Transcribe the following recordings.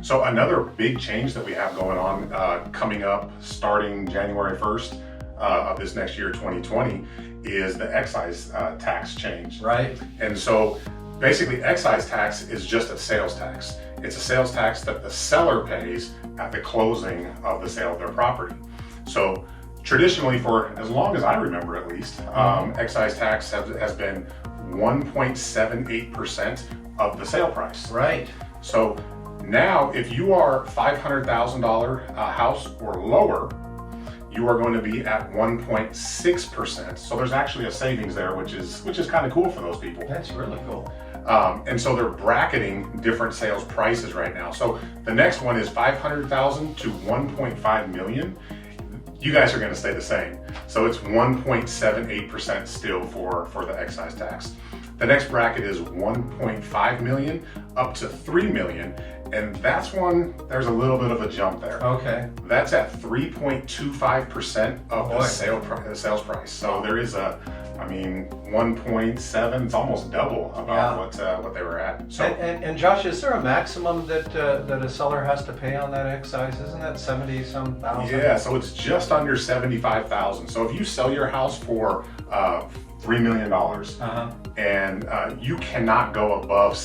So another big change that we have going on coming up starting January 1st of this next year, 2020, is the excise tax change. Right. And so basically excise tax is just a sales tax. It's a sales tax that the seller pays at the closing of the sale of their property. So traditionally, for as long as I remember at least, excise tax has been 1.78% of the sale price. Right. So now if you are $500,000 house or lower, you are going to be at 1.6%. So there's actually a savings there, which is kind of cool for those people. That's really cool. And so they're bracketing different sales prices right now. So the next one is 500,000 to 1.5 million. You guys are going to stay the same. So it's 1.78% still for the excise tax. The next bracket is 1.5 million up to 3 million. And that's one, there's a little bit of a jump there. Okay. That's at 3.25% of the sales price. So there is 1.7, it's almost double about what they were at. So and Josh, is there a maximum that a seller has to pay on that excise? Isn't that 70-some thousand? yeah, so it's just under 75,000. So if you sell your house for $3 million, and you cannot go above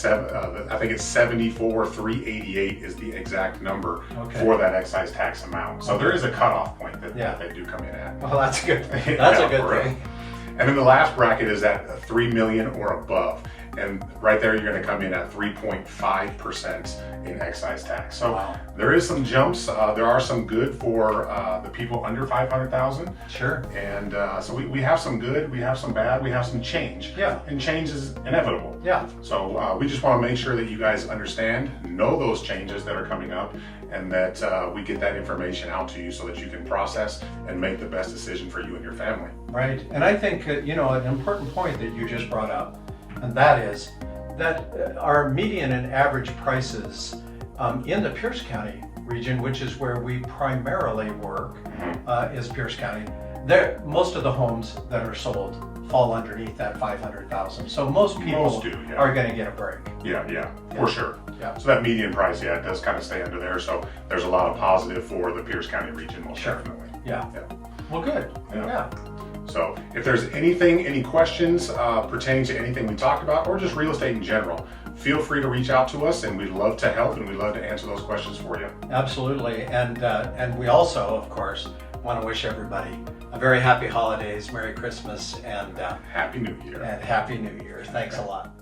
I think it's 74,388 is the exact number for that excise tax amount. So there is a cutoff point that they do come in at. Well, that's good. That's a good thing. And then the last bracket is at 3 million or above. And right there, you're going to come in at 3.5% in excise tax. So there is some jumps. There are some good for the people under 500,000. Sure. And so we have some good, we have some bad, we have some change. Yeah. And change is inevitable. Yeah. So we just want to make sure that you guys understand, know those changes that are coming up, and that we get that information out to you so that you can process and make the best decision for you and your family. Right. And I think, an important point that you just brought up, and that is that our median and average prices in the Pierce County region, which is where we primarily work, is Pierce County. Most of the homes that are sold fall underneath that 500,000. So most people are going to get a break. Yeah, for sure. Yeah. So that median price, it does kind of stay under there. So there's a lot of positive for the Pierce County region, most definitely. Yeah. Well, good. Yeah. So if there's any questions pertaining to anything we talked about, or just real estate in general, feel free to reach out to us, and we'd love to help, and we'd love to answer those questions for you. Absolutely. And we also, of course, want to wish everybody a very happy holidays, Merry Christmas, and Happy New Year. And Happy New Year. Thanks a lot.